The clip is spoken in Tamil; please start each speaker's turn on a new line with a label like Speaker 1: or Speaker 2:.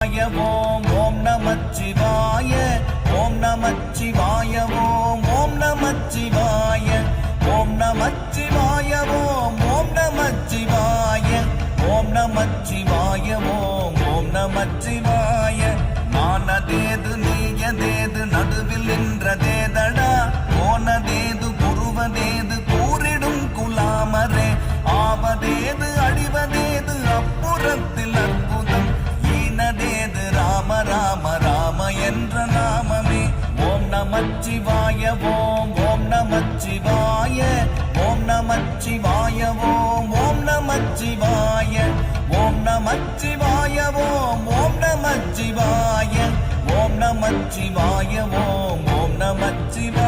Speaker 1: ஓம் ஓம் நமச்சிவாய ஓம் நமச்சிவாய ஓம் ஓம் நமச்சிவாய ஓம் நமச்சிவாய ஓம் ஓம் நமச்சிவாய ஓம் நமச்சிவாய ஓம் ஓம் நமச்சிவாய நானதேது நீயதேது நடுவில் நின்றதேதடா போனதேது புருவதேது கூறிடும் குலாமரே ஆவதேது அழிவதேது அப்புறத்தில் அற்புதம் ஈனதேது ராம ராம ராம என்ற நாமமே ஓம் நமச்சிவாய ஓம் ஓம் நமச்சிவாய ஓம் நமச்சிவாய ஓம் ஓம் நமச்சிவாய ஓம் நமச்சிவாய ஓம் ஓம் நமச்சிவாய ஓம் நமச்சிவாய ஓம் ஓம் நமச்சிவாய